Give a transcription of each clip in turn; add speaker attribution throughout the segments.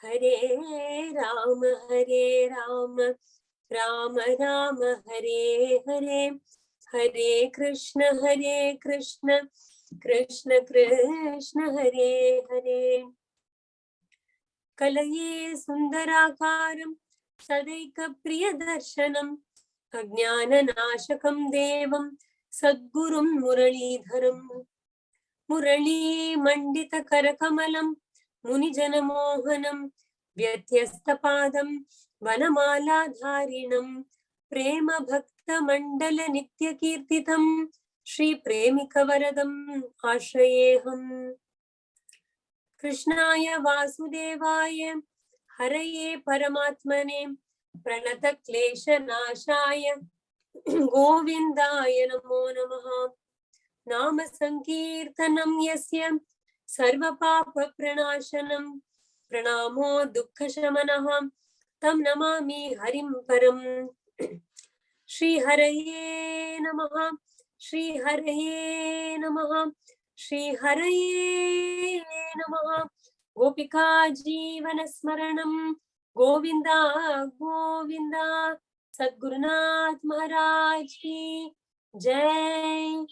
Speaker 1: Hare Ram, Ram Ram, Hare Hare, Hare Krishna, Krishna Krishna, Hare Hare. Kalaye Sundarakaram Sadaika Priyadarshanam Ajnananashakam Devam Sadgurum Muralidharam Murali Mandita Karakamalam Munijanamohanam Vyatyastapadam Vanamala Prema Bhakta Mandala Nitya Kirtitam Shri Premikavaradam Ashrayeham. Krishnaya Vasudevaya Haraye Paramatmane Pranata Klesha Nashaya Govindaya Namo Namaha. Nama Sankirtanam Yasya Sarva Papa Pranashanam Pranamo Dukkha Shamanaham Tam Namami Harim Param. Shri Haraye Namaha, Shri Haraye Namaha, Shri Haraye Namaha. Gopika Jeevana Smaranam Govinda Govinda Sadgurunath Maharaj Ki Jai.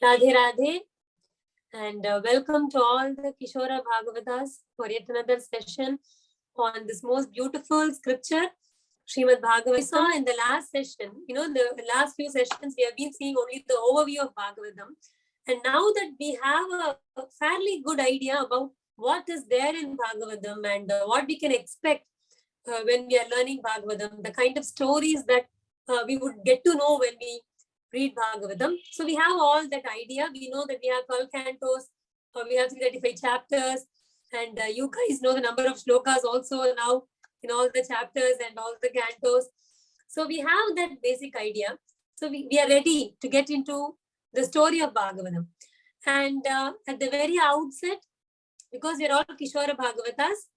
Speaker 1: Radhe Radhe, and welcome to all the Kishora Bhagavatas for yet another session on this most beautiful scripture, Srimad Bhagavatam. We saw in the last session, the last few sessions we have been seeing only the overview of Bhagavatam, and now that we have a fairly good idea about what is there in Bhagavatam and what we can expect when we are learning Bhagavatam, the kind of stories that we would get to know when we read Bhagavatam. So we have all that idea. We know that we have 12 cantos, we have 335 chapters, and you guys know the number of shlokas also now in all the chapters and all the cantos. So we have that basic idea. So we are ready to get into the story of Bhagavatam. And at the very outset, because we are all Kishora Bhagavatas,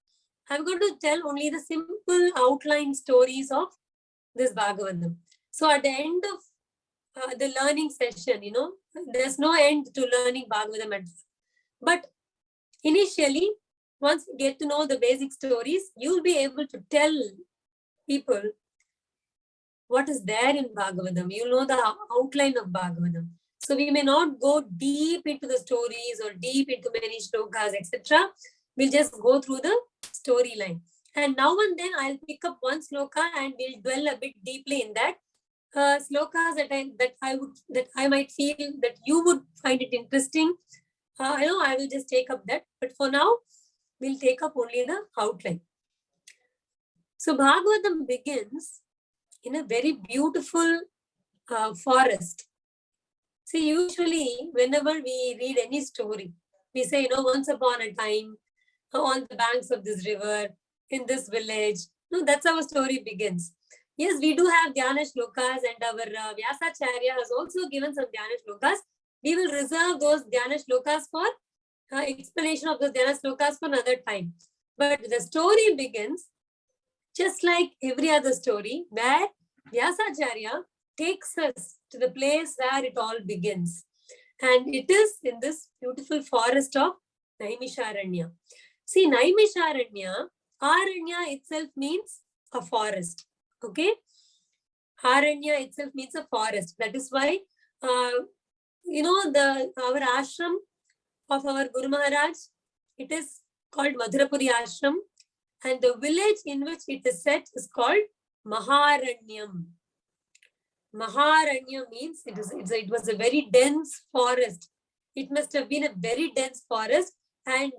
Speaker 1: I'm going to tell only the simple outline stories of this Bhagavatam. So at the end of the learning session, there's no end to learning Bhagavatam. But initially, once you get to know the basic stories, you'll be able to tell people what is there in Bhagavatam. You'll know the outline of Bhagavatam. So we may not go deep into the stories or deep into many shlokas, etc. We'll just go through the storyline. And now and then I'll pick up one sloka and we'll dwell a bit deeply in that. Slokas that I might feel that you would find it interesting. I will just take up that. But for now, we'll take up only the outline. So Bhagavatam begins in a very beautiful forest. See, usually whenever we read any story, we say, once upon a time, on the banks of this river, in this village. No, that's how our story begins. Yes, we do have Dhyana Shlokas, and our Vyasacharya has also given some Dhyana Shlokas. We will reserve those Dhyana Shlokas for explanation of those Dhyana Shlokas for another time. But the story begins just like every other story, where Vyasacharya takes us to the place where it all begins. And it is in this beautiful forest of Naimisharanya. See, Naimisharanya, Aranya itself means a forest. Okay? Aranya itself means a forest. That is why, our ashram of our Guru Maharaj, it is called Madhurapuri Ashram. And the village in which it is set is called Maharanyam. Maharanya means it was a very dense forest. It must have been a very dense forest. And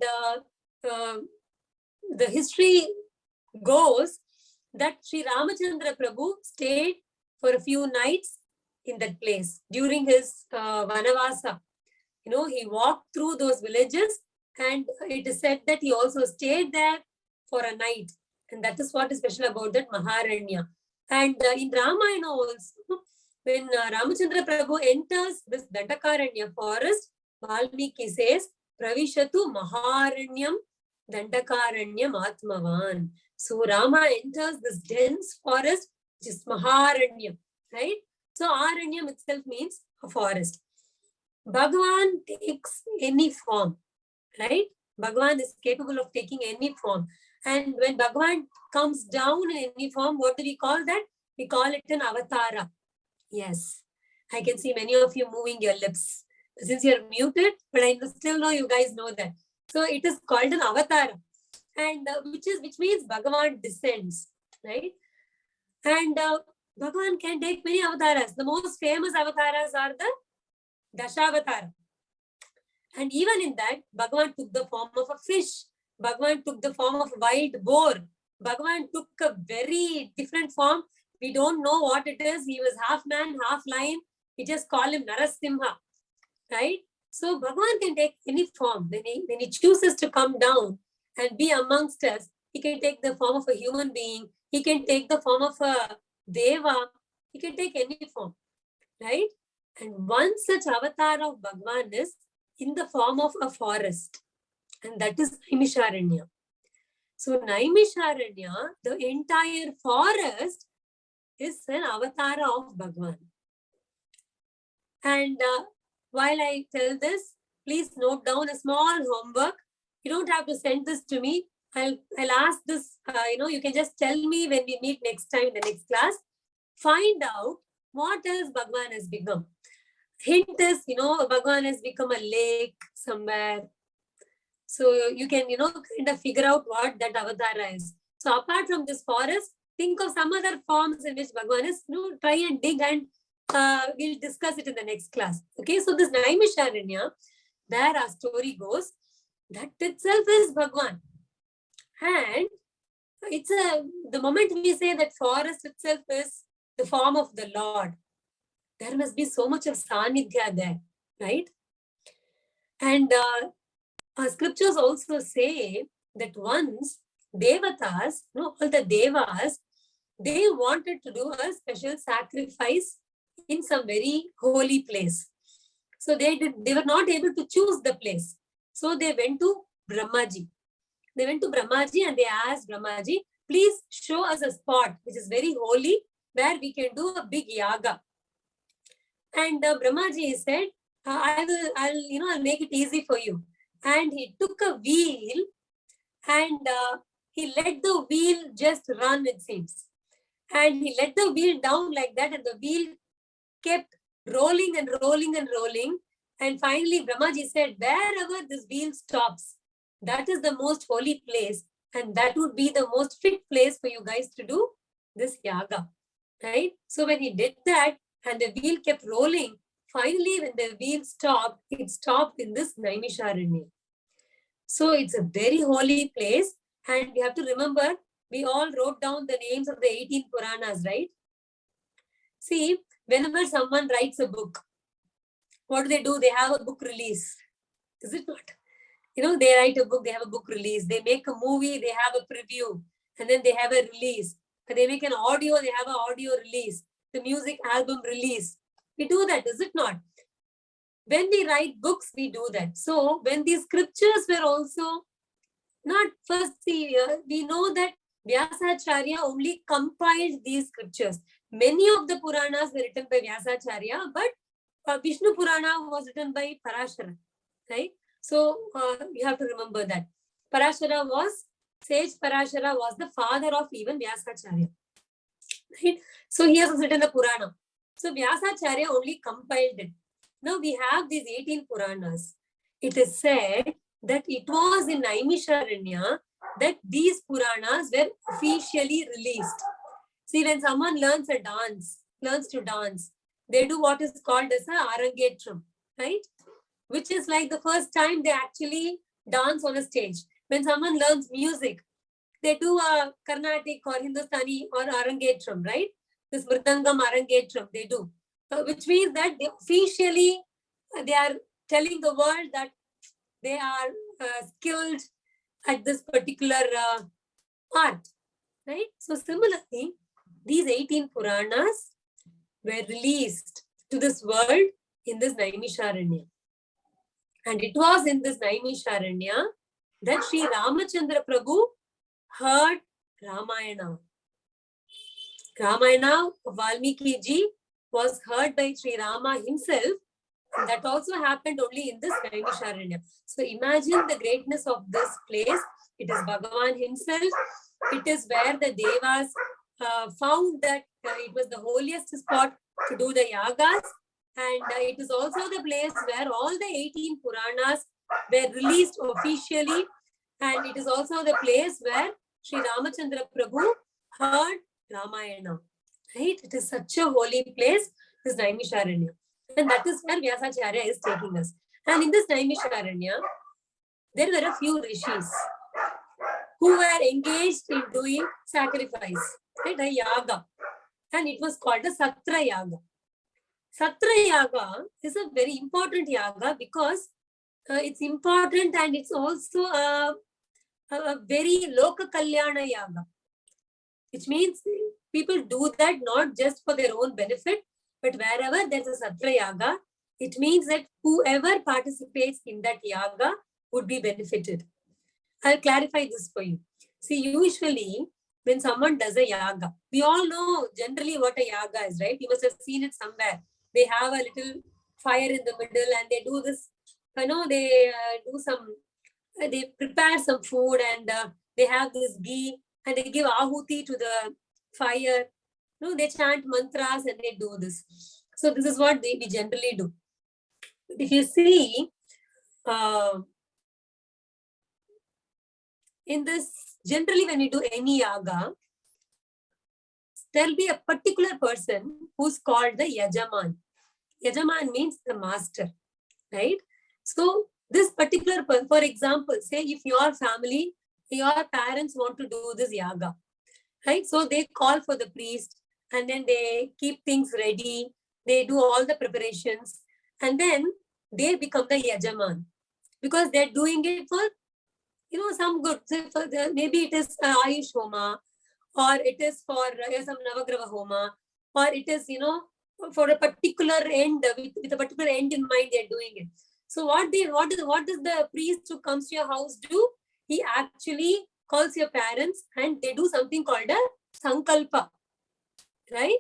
Speaker 1: the history goes that Sri Ramachandra Prabhu stayed for a few nights in that place during his Vanavasa. He walked through those villages, and it is said that he also stayed there for a night. And that is what is special about that Maharanya. And in Ramayana also, when Ramachandra Prabhu enters this Dandakaranya forest, Valmiki says, Pravishatu Maharanyam Dandakaranyam Atmavan. So Rama enters this dense forest, which is Maharanyam, right? So Aranyam itself means a forest. Bhagavan takes any form, right? Bhagavan is capable of taking any form. And when Bhagavan comes down in any form, what do we call that? We call it an avatara. Yes, I can see many of you moving your lips. Since you're muted, but I still know you guys know that. So it is called an avatar, and which means Bhagavan descends, right? And Bhagavan can take many avatars. The most famous avatars are the Dashavatara. And even in that, Bhagavan took the form of a fish. Bhagavan took the form of a wild boar. Bhagavan took a very different form. We don't know what it is. He was half man, half lion. We just call him Narasimha, right? So Bhagavan can take any form. When he chooses to come down and be amongst us, he can take the form of a human being. He can take the form of a deva. He can take any form, right? And one such avatar of Bhagavan is in the form of a forest, and that is Naimisharanya. So Naimisharanya, the entire forest, is an avatar of Bhagavan. And while I tell this, please note down a small homework. You don't have to send this to me. I'll ask this, you can just tell me when we meet next time in the next class. Find out what else Bhagavan has become. Hint is, Bhagavan has become a lake somewhere. So you can, kind of figure out what that avatar is. So apart from this forest, think of some other forms in which Bhagavan is, try and dig, and we'll discuss it in the next class. Okay, so this Naimisharanya, there our story goes, that itself is Bhagavan. And it's the moment we say that forest itself is the form of the Lord, there must be so much of Sanidhya there, right? And our scriptures also say that once Devatas, all the Devas, they wanted to do a special sacrifice in some very holy place. So they were not able to choose the place. So they went to Brahmaji. They went to Brahmaji and they asked Brahmaji, please show us a spot which is very holy where we can do a big yaga. And Brahmaji said, I'll make it easy for you. And he took a wheel and he let the wheel just run, it seems. And he let the wheel down like that, and the wheel kept rolling and rolling and rolling. And finally, Brahmaji said, wherever this wheel stops, that is the most holy place. And that would be the most fit place for you guys to do this yaga, right? So when he did that and the wheel kept rolling, finally, when the wheel stopped, it stopped in this Naimisharanya. So it's a very holy place. And we have to remember, we all wrote down the names of the 18 Puranas, right? See, whenever someone writes a book, what do? They have a book release. Is it not? They write a book, they have a book release. They make a movie, they have a preview. And then they have a release. They make an audio, they have an audio release. The music album release. We do that, is it not? When we write books, we do that. So when these scriptures were also not first, we know that Vyasacharya only compiled these scriptures. Many of the Puranas were written by Vyasacharya, but Vishnu Purana was written by Parashara, right? So you have to remember that. Sage Parashara was the father of even Vyasacharya, right? So he has written the Purana. So Vyasacharya only compiled it. Now we have these 18 Puranas. It is said that it was in Naimisharanya that these Puranas were officially released. See, when someone learns to dance, they do what is called as a Arangetram, right? Which is like the first time they actually dance on a stage. When someone learns music, they do a Carnatic or Hindustani or Arangetram, right? This Mridangam Arangetram, they do. Which means that they are telling the world that they are skilled at this particular art, right? So similarly, these 18 Puranas were released to this world in this Naimisharanya. And it was in this Naimisharanya that Sri Ramachandra Prabhu heard Ramayana. Ramayana of Valmiki ji was heard by Sri Rama himself. And that also happened only in this Naimisharanya. So imagine the greatness of this place. It is Bhagavan himself. It is where the Devas found that it was the holiest spot to do the yagas. And it is also the place where all the 18 Puranas were released officially. And it is also the place where Sri Ramachandra Prabhu heard Ramayana. Right? It is such a holy place, this Naimisharanya. And that is where Vyasacharya is taking us. And in this Naimisharanya, there were a few rishis who were engaged in doing sacrifice, right? A yaga. And it was called a Satra Yaga. Satra Yaga is a very important yaga because it's important and it's also a very Loka Kalyana Yaga, which means people do that not just for their own benefit, but wherever there's a Satra Yaga, it means that whoever participates in that yaga would be benefited. I'll clarify this for you. See, usually when someone does a yaga, we all know generally what a yaga is, right? You must have seen it somewhere. They have a little fire in the middle and they do this, they they prepare some food and they have this ghee and they give ahuti to the fire. They chant mantras and they do this. So this is what we generally do. If you see, in this, generally when you do any yaga, there'll be a particular person who's called the Yajaman. Yajaman means the master, right? So this particular person, for example, say if your family, your parents want to do this yaga, right? So they call for the priest and then they keep things ready. They do all the preparations and then they become the Yajaman because they're doing it for, some good. So maybe it is Ayush Homa or it is for some Navagraha Homa or it is, for a particular end, with a particular end in mind, they're doing it. So what does the priest who comes to your house do? He actually calls your parents and they do something called a Sankalpa, right?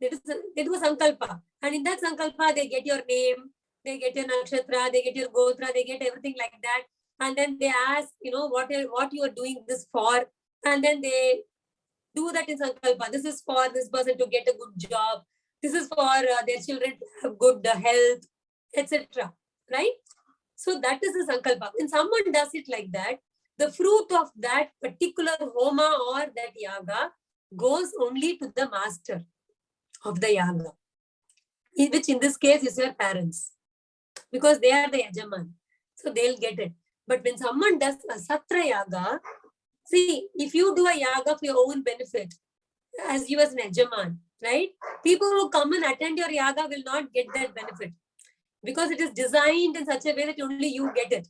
Speaker 1: They do a Sankalpa. And in that Sankalpa, they get your name, they get your nakshatra, they get your gotra, they get everything like that. And then they ask, what you are doing this for. And then they do that in Sankalpa. This is for this person to get a good job. This is for their children to have good health, etc. Right? So that is the Sankalpa. When someone does it like that, the fruit of that particular homa or that yaga goes only to the master of the yaga, which in this case is your parents, because they are the Yajaman. So they'll get it. But when someone does a Satra Yaga, see, if you do a yaga for your own benefit, as you as an Yajaman, right? People who come and attend your yaga will not get that benefit because it is designed in such a way that only you get it.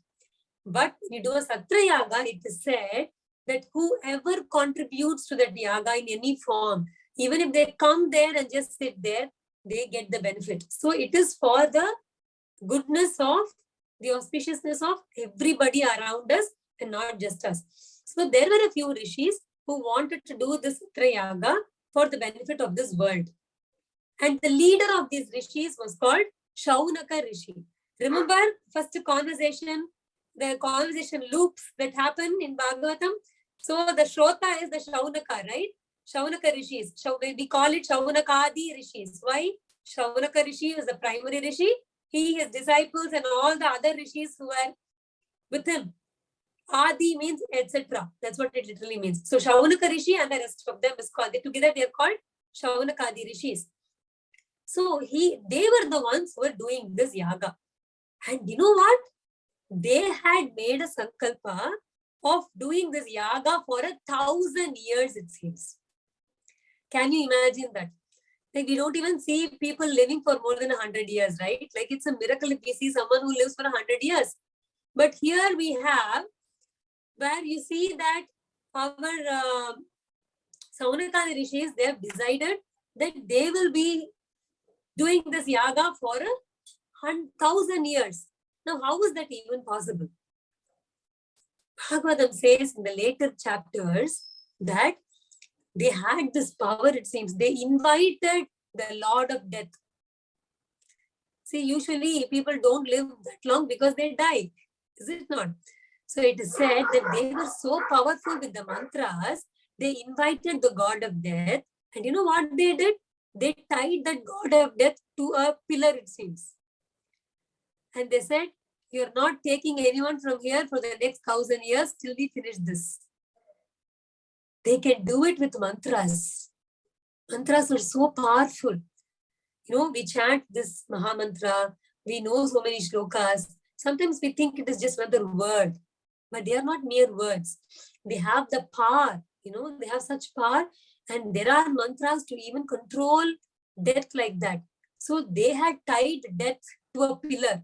Speaker 1: But when you do a Satra Yaga, it is said that whoever contributes to that yaga in any form, even if they come there and just sit there, they get the benefit. So it is for the goodness of, the auspiciousness of everybody around us and not just us. So there were a few rishis who wanted to do this Satra Yaga for the benefit of this world. And the leader of these rishis was called Shaunaka Rishi. Remember first conversation, the conversation loops that happen in Bhagavatam? So the Shrota is the Shaunaka, right? Shaunaka Rishis. We call it Shaunakadi Rishis. Why? Shaunaka Rishi is the primary Rishi. He, his disciples and all the other rishis who were with him. Adi means etc. That's what it literally means. So Shaunaka Rishi and the rest of them is called, together they are called Shaunakadi Rishis. So they were the ones who were doing this yaga. And you know what? They had made a sankalpa of doing this yaga for 1,000 years, it seems. Can you imagine that? Like, we don't even see people living for more than 100 years, right? Like, it's a miracle if we see someone who lives for 100 years. But here we have, where you see that our Shaunaka Rishis, they have decided that they will be doing this yaga for 1,000 years. Now, how is that even possible? Bhagavatam says in the later chapters that they had this power, it seems. They invited the Lord of Death. See, usually people don't live that long because they die. Is it not? So it is said that they were so powerful with the mantras, they invited the god of death. And you know what they did? They tied that god of death to a pillar, it seems. And they said, you're not taking anyone from here for the next 1,000 years till we finish this. They can do it with mantras. Mantras are so powerful. You know, we chant this Maha Mantra, we know so many shlokas. Sometimes we think it is just another word, but they are not mere words. They have the power, you know, they have such power, and there are mantras to even control death like that. So they had tied death to a pillar,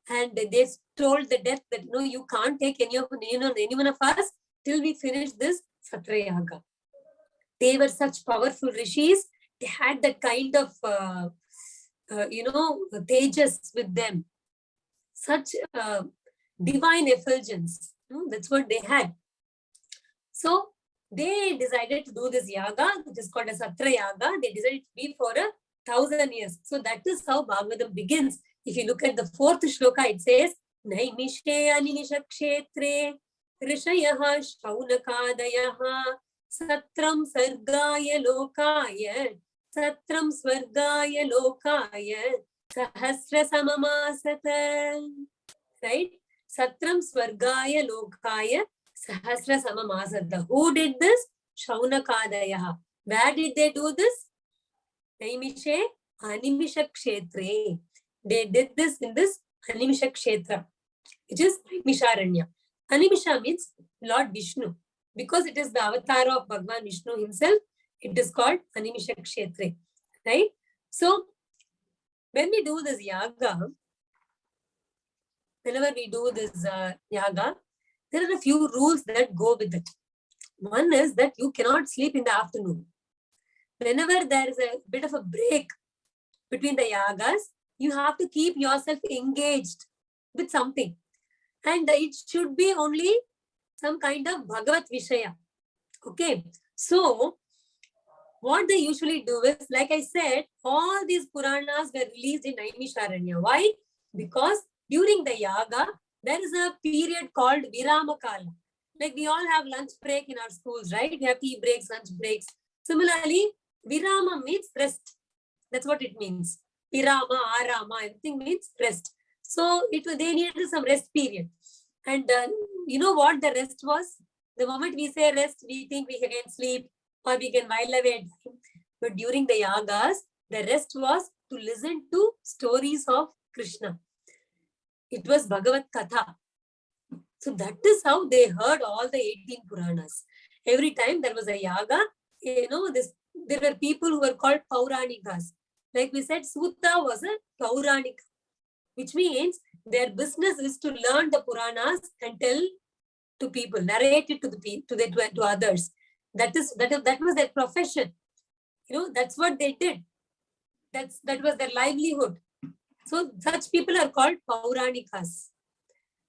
Speaker 1: and they told the death that, no, you can't take any one of us till we finish this Satrayaga. They were such powerful rishis. They had that kind of, tejas with them. Such divine effulgence. That's what they had. So they decided to do this yaga, which is called a Satra Yaga. They decided to be for 1,000 years. So that is how Bhagavatam begins. If you look at the 4th shloka, it says, Naimishe animisha kshetre rishayah shaunakadayaha satram sargaya lokaya satram swargaya lokaya sahasra samamasata. Right? Satram swargaya lokaya sahasra samamasata. Who did this? Shaunakadayaha. Where did they do this? Naimishe animisha kshetre. They did this in this Animisha Kshetra, which is Naimisharanya. Animisha means Lord Vishnu. Because it is the avatar of Bhagavan Vishnu himself, it is called Animisha Kshetre. Right? So, when we do this yaga, whenever we do this yaga, there are a few rules that go with it. One is that you cannot sleep in the afternoon. Whenever there is a bit of a break between the yagas, you have to keep yourself engaged with something. And it should be only some kind of Bhagavat Vishaya. Okay. So, what they usually do is, like I said, all these Puranas were released in Naimisharanya. Why? Because during the yaga, there is a period called Viramakala. Like we all have lunch break in our schools, right? We have tea breaks, lunch breaks. Similarly, Virama means rest. That's what it means. Virama, Arama, everything means rest. So they needed some rest period. And you know what the rest was? The moment we say rest, we think we can sleep or we can while away. But during the yagas, the rest was to listen to stories of Krishna. It was Bhagavad Katha. So that is how they heard all the 18 Puranas. Every time there was a yaga, there were people who were called Pauranikas. Like we said, Sutta was a Pauranika, which means their business is to learn the Puranas and tell to people, narrate it to others. That was their profession. That's what they did. That was their livelihood. So such people are called Pauranikas.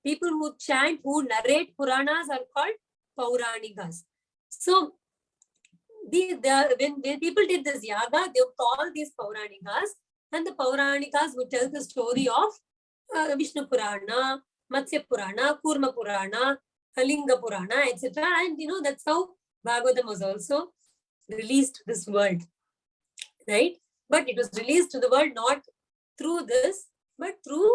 Speaker 1: People who chant, who narrate Puranas are called Pauranikas. So when people did this yaga, they would call these Pauranikas, and the Pauranikas would tell the story of Vishnu Purana, Matsya Purana, Kurma Purana, Kalinga Purana, etc. And that's how Bhagavatam was also released to this world, right? But it was released to the world not through this, but through,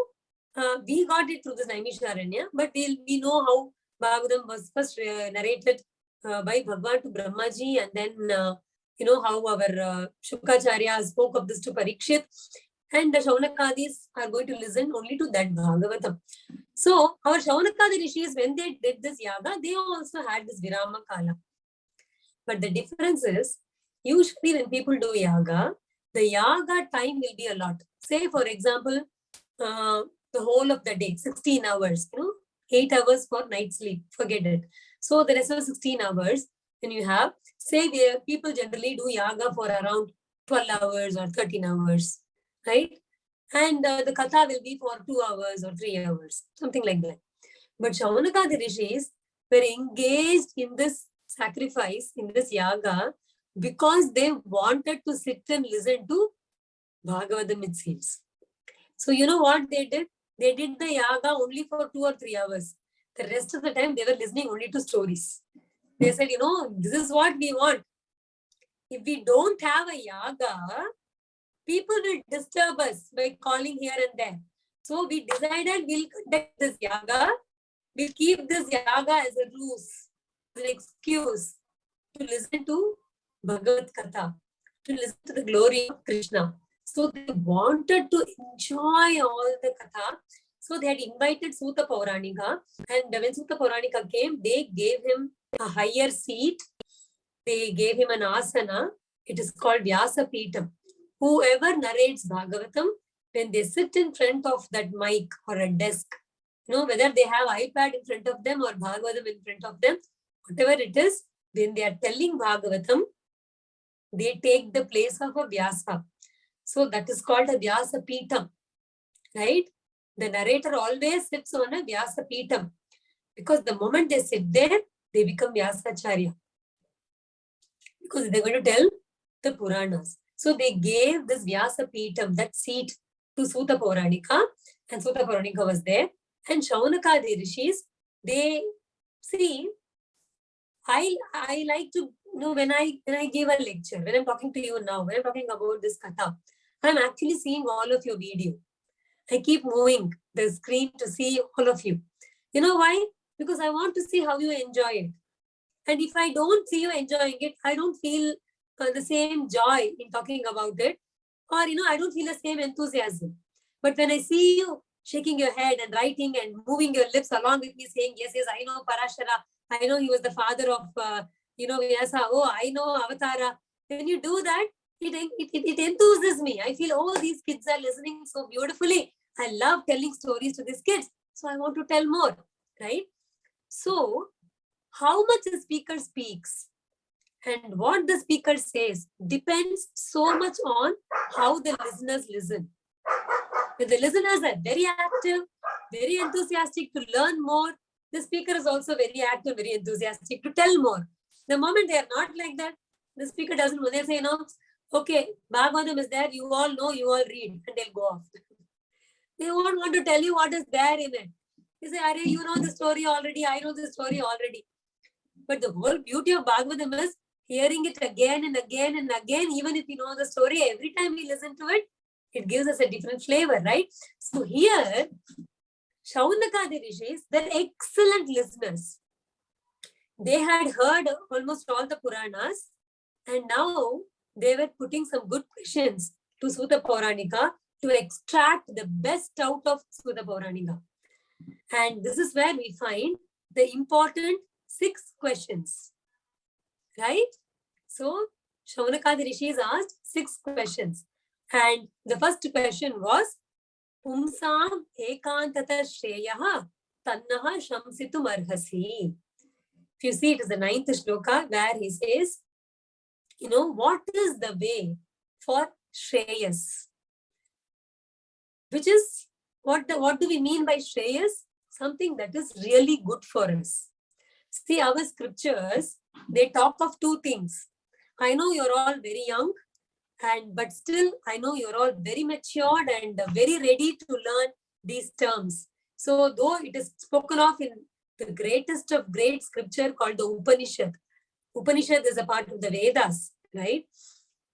Speaker 1: we got it through this Naimisharanya, but we know how Bhagavatam was first narrated by Bhagwan to Brahmaji, and then, how our Shukacharya spoke of this to Parikshit, and the Shaunakadis are going to listen only to that Bhagavatam. So, our Shaunakadi rishis, when they did this yaga, they also had this Virama Kala. But the difference is, usually when people do yaga, the yaga time will be a lot. Say, for example, the whole of the day, 16 hours, 8 hours for night sleep, forget it. So the rest of 16 hours, when you have, say, people generally do yaga for around 12 hours or 13 hours, right? And the katha will be for 2 hours or 3 hours, something like that. But Shaunakadi rishis were engaged in this sacrifice, in this yaga, because they wanted to sit and listen to Bhagavatam, it seems. So you know what they did? They did the yaga only for 2 or 3 hours. The rest of the time, they were listening only to stories. They said, this is what we want. If we don't have a yaga, people will disturb us by calling here and there. So we decided we'll conduct this yaga. We'll keep this yaga as a ruse, as an excuse to listen to Bhagavad Katha, to listen to the glory of Krishna. So they wanted to enjoy all the Katha. So they had invited Suta Pauranika, and when Suta Pauranika came, they gave him a higher seat. They gave him an asana. It is called Vyasa Peetam. Whoever narrates Bhagavatam, when they sit in front of that mic or a desk, whether they have iPad in front of them or Bhagavatam in front of them, whatever it is, when they are telling Bhagavatam, they take the place of a Vyasa. So that is called a Vyasa Peetam, right? The narrator always sits on a Vyasa Peetam, because the moment they sit there, they become Vyasacharya, because they're going to tell the Puranas. So they gave this Vyasa Peetam, that seat, to Suta Pauranika, and Suta Pauranika was there. And Shaunakadi Rishis, they see, I like to, when I give a lecture, when I'm talking to you now, when I'm talking about this Katha, I'm actually seeing all of your video. I keep moving the screen to see all of you. You know why? Because I want to see how you enjoy it. And if I don't see you enjoying it, I don't feel the same joy in talking about it. Or, I don't feel the same enthusiasm. But when I see you shaking your head and writing and moving your lips along with me saying, yes, I know Parashara. I know he was the father of, Vyasa. Oh, I know Avatara. When you do that, it enthuses me. I feel, oh, these kids are listening so beautifully. I love telling stories to these kids. So I want to tell more, right? So how much the speaker speaks and what the speaker says depends so much on how the listeners listen. When the listeners are very active, very enthusiastic to learn more, the speaker is also very active, very enthusiastic to tell more. The moment they are not like that, the speaker doesn't, they say, okay, Bhagavatam is there, you all know, you all read, and they'll go off. They won't want to tell you what is there in it. They say, Arey, you know the story already, I know the story already. But the whole beauty of Bhagavatam is hearing it again and again and again. Even if you know the story, every time we listen to it, it gives us a different flavor, right? So here, Shaunakadi Rishis, they're excellent listeners. They had heard almost all the Puranas, and now they were putting some good questions to Suta Pauranika to extract the best out of Suta Pauranika. And this is where we find the important 6 questions, right? So Shaunakadi Rishis asked 6 questions. And the first question was, Pumsam ekantata shreyaha tannaha shamsitum arhasi. If you see, it is the 9th shloka where he says, what is the way for Shreyas? Which is, what do we mean by Shreyas? Something that is really good for us. See, our scriptures, they talk of 2 things. I know you're all very young, but still, I know you're all very matured and very ready to learn these terms. So, though it is spoken of in the greatest of great scripture called the Upanishad. Upanishad is a part of the Vedas, right?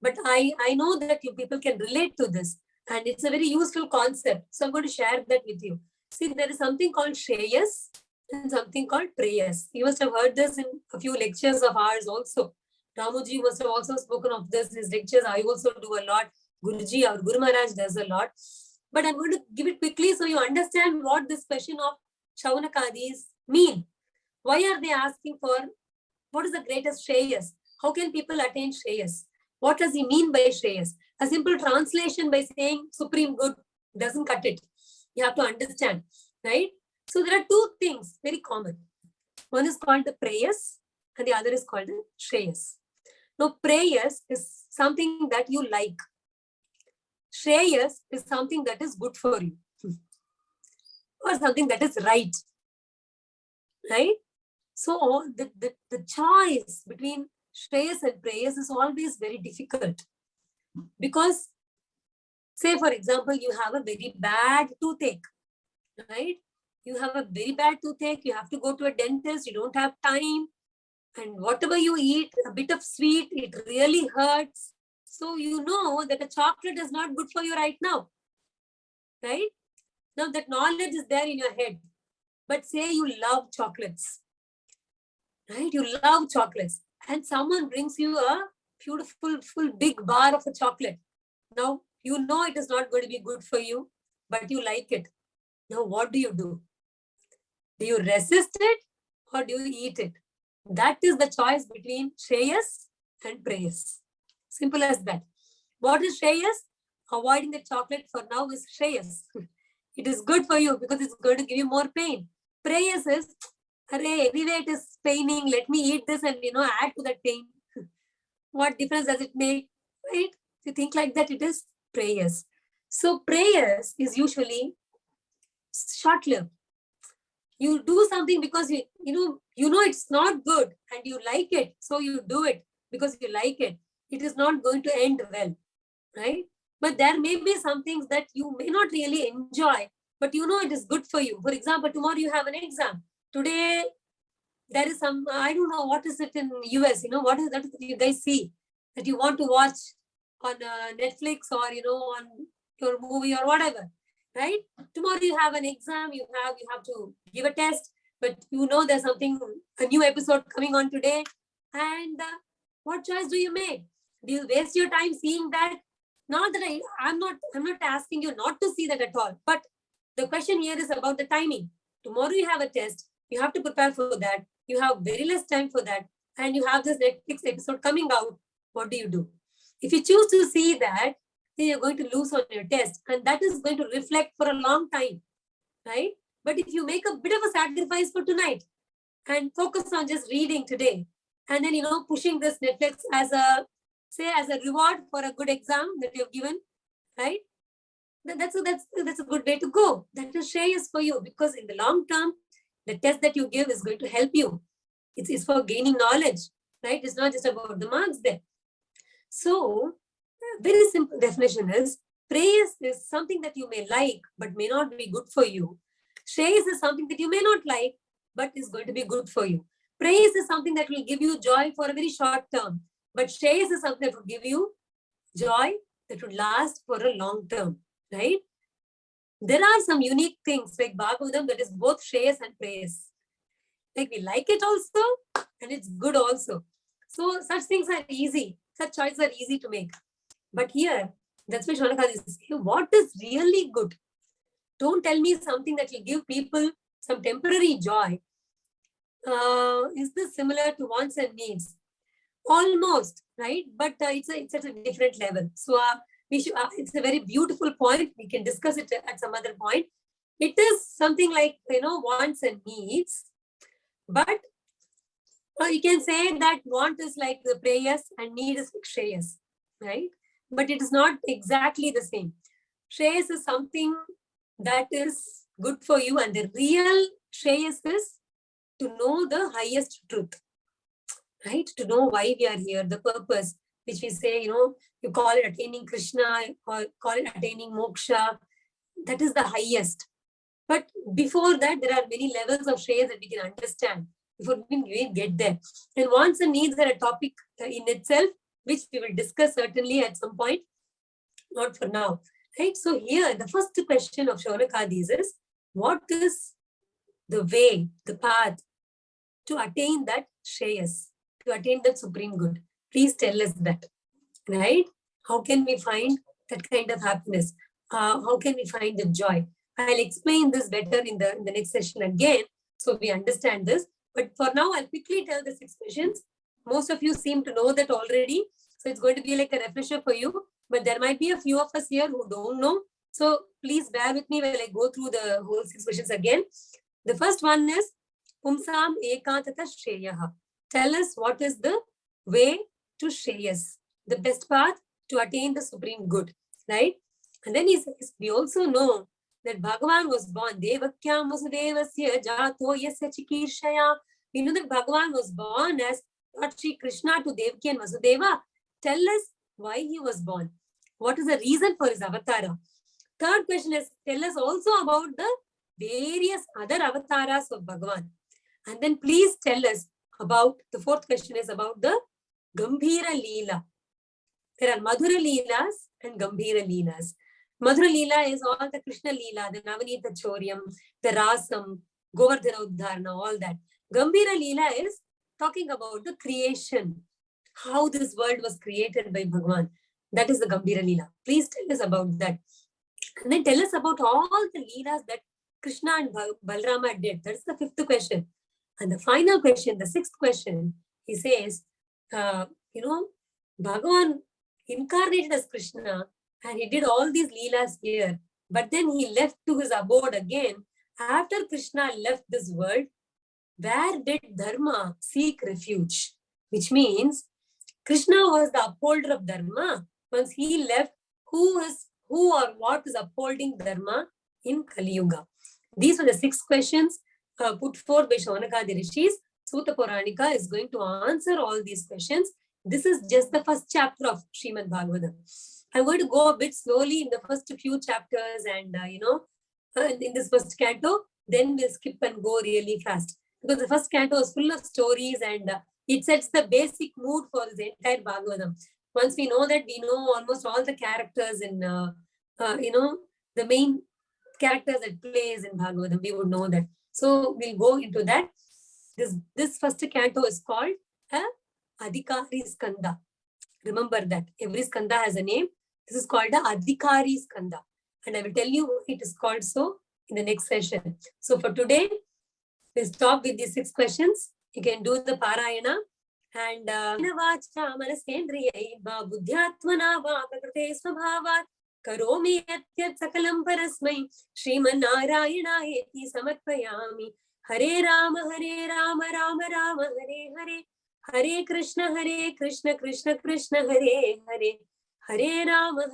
Speaker 1: But I know that you people can relate to this, and it's a very useful concept. So I'm going to share that with you. See, there is something called Shreyas and something called Preyas. You must have heard this in a few lectures of ours also. Ramuji must have also spoken of this in his lectures. I also do a lot. Guruji, our Guru Maharaj does a lot. But I'm going to give it quickly so you understand what this question of Shaunakadis mean. Why are they asking for what is the greatest Shreyas? How can people attain Shreyas? What does he mean by Shreyas? A simple translation by saying supreme good doesn't cut it. You have to understand, right? So there are 2 things very common. One is called the Preyas and the other is called the Shreyas. Now, Preyas is something that you like. Shreyas is something that is good for you or something that is right. Right? So the choice between Shreyas and Preyas is always very difficult. Because, say, for example, you have a very bad toothache, right? You have a very bad toothache, you have to go to a dentist, you don't have time, and whatever you eat, a bit of sweet, it really hurts. So you know that a chocolate is not good for you right now, right? Now that knowledge is there in your head, but say you love chocolates, right? You love chocolates, and someone brings you a beautiful, full, big bar of a chocolate. Now you know it is not going to be good for you, but you like it. Now what do? Do you resist it or do you eat it? That is the choice between Shreyas and Preyas. Simple as that. What is Shreyas? Avoiding the chocolate for now is Shreyas. It is good for you because it's going to give you more pain. Preyas is, array, anyway it is paining, let me eat this and add to that pain. What difference does it make? Right? If you think like that, it is Preyas. So Preyas is usually short-lived. You do something because you know it's not good and you like it, so you do it because you like it. It is not going to end well, right? But there may be some things that you may not really enjoy, but you know it is good for you. For example, tomorrow you have an exam. Today there is some, I don't know what is it in US, what is that you guys see that you want to watch on Netflix or on your movie or whatever, right? Tomorrow you have an exam, you have to give a test, but there's something, a new episode coming on today, and what choice do you make? Do you waste your time seeing that? Not that I'm not asking you not to see that at all, but the question here is about the timing. Tomorrow you have a test, you have to prepare for that, you have very less time for that, and you have this Netflix episode coming out. What do? If you choose to see that, then you're going to lose on your test, and that is going to reflect for a long time, right? But if you make a bit of a sacrifice for tonight and focus on just reading today, and then pushing this Netflix as a reward for a good exam that you've given, right? That's a good way to go. That is Shreyas for you, because in the long term, the test that you give is going to help you. It's for gaining knowledge, right? It's not just about the marks there. So, very simple definition is, praise is something that you may like but may not be good for you. Shreyas is something that you may not like but is going to be good for you. Praise is something that will give you joy for a very short term, but Shreyas is something that will give you joy that would last for a long term, right? There are some unique things like Bhagavatam that is both Shreyas and praise. Like we like it also and it's good also. So such things are easy. Such choices are easy to make. But here, that's why Shonaka is saying, what is really good? Don't tell me something that will give people some temporary joy. Is this similar to wants and needs? Almost, right? But it's at a different level. So it's a very beautiful point. We can discuss it at some other point. It is something like, wants and needs. But you can say that want is like the prayers and need is like Shreyas, right? But it is not exactly the same. Shreyas is something that is good for you, and the real Shreyas is to know the highest truth, right? To know why we are here, the purpose, which we say, you call it attaining Krishna or call it attaining moksha. That is the highest. But before that, there are many levels of Shreyas that we can understand before we get there. And wants and needs are a topic in itself, which we will discuss certainly at some point, not for now. Right? So here, the first question of Shaurakadis is, what is the way, the path to attain that Shreyas, to attain that supreme good? Please tell us that, right? How can we find that kind of happiness? How can we find the joy? I'll explain this better in the next session again, so we understand this. But for now, I'll quickly tell the 6 questions. Most of you seem to know that already, so it's going to be like a refresher for you. But there might be a few of us here who don't know. So please bear with me while I go through the whole 6 questions again. The first one is, Pumsam ekantata shreyaha. Tell us what is the way to Shreyas, the best path to attain the supreme good, right? And then he says, we also know that Bhagavan was born, Devakyam Vasudevasya Jato Yasya Chikirshaya. We know that Bhagavan was born as Lord Shri Krishna to Devaki and Vasudeva. Tell us why he was born. What is the reason for his avatara? Third question is, tell us also about the various other avatars of Bhagavan. And then please tell us about, the fourth question is about the Gambhira Leela. There are Madhura Leelas and Gambhira Leelas. Madhura Leela is all the Krishna Leela, the Navanita Choryam, the Rasam, Govardhana Uddharana, all that. Gambhira Leela is talking about the creation, how this world was created by Bhagavan. That is the Gambhira Leela. Please tell us about that. And then tell us about all the Leelas that Krishna and Balrama did. That's the fifth question. And the final question, the sixth question, he says, Bhagavan incarnated as Krishna and he did all these Leelas here. But then he left to his abode again. After Krishna left this world, where did Dharma seek refuge? Which means Krishna was the upholder of Dharma. Once he left, who or what is upholding Dharma in Kali Yuga? These were the 6 questions put forth by Shaunakadi Rishis. Sutta Puranika is going to answer all these questions. This is just the first chapter of Srimad Bhagavatam. I'm going to go a bit slowly in the first few chapters and, in this first canto, then we'll skip and go really fast. Because the first canto is full of stories and it sets the basic mood for this entire Bhagavatam. Once we know that, we know almost all the characters in, the main characters that plays in Bhagavatam, we would know that. So we'll go into that. This first canto is called Adhikari Skanda. Remember that every skanda has a name. This is called the Adhikari Skanda. And I will tell you why it is called so in the next session. So for today, we'll stop with these 6 questions. You can do the Parayana. And Karomi Yatyat Sakalam Parasmai Sriman Narayanaeti Samatpayami Hare Rama Rama Rama Hare Hare Hare Krishna Krishna Krishna Hare Hare Hare Rama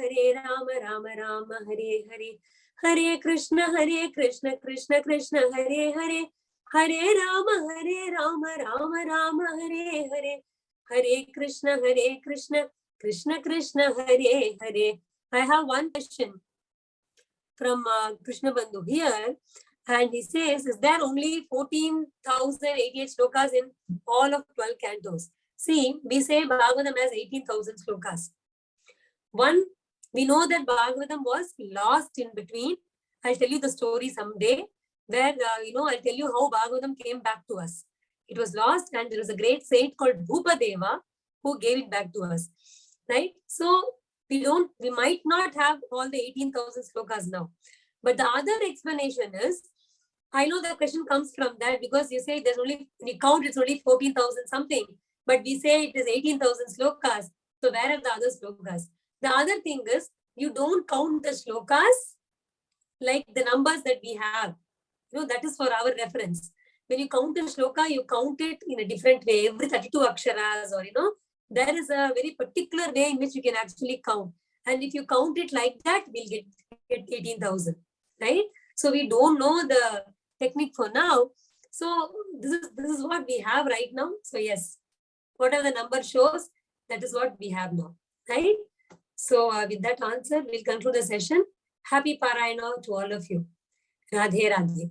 Speaker 1: Rama Rama Hare Hare Hare Krishna Krishna Krishna Hare Hare Hare Rama Rama Rama Hare Hare Hare Krishna Krishna Krishna Hare Hare. I have one question from Krishna Bandhu here, and he says, is there only 14,088 slokas in all of 12 cantos? See, we say Bhagavatam has 18,000 slokas. One, we know that Bhagavatam was lost in between. I'll tell you the story someday, where, I'll tell you how Bhagavatam came back to us. It was lost, and there was a great saint called Bhupadeva who gave it back to us, right? So, we might not have all the 18,000 slokas now. But the other explanation is, I know the question comes from that because you say there's only, when you count, it's only 14,000 something, but we say it is 18,000 slokas. So where are the other slokas? The other thing is, you don't count the slokas like the numbers that we have. That is for our reference. When you count a shloka, you count it in a different way, every 32 aksharas, or, there is a very particular way in which you can actually count. And if you count it like that, we'll get 18,000, right? So we don't know the technique for now. So this is what we have right now. So yes, whatever the number shows, that is what we have now, right? So with that answer, we'll conclude the session. Happy Parayana to all of you. Radhe Radhe.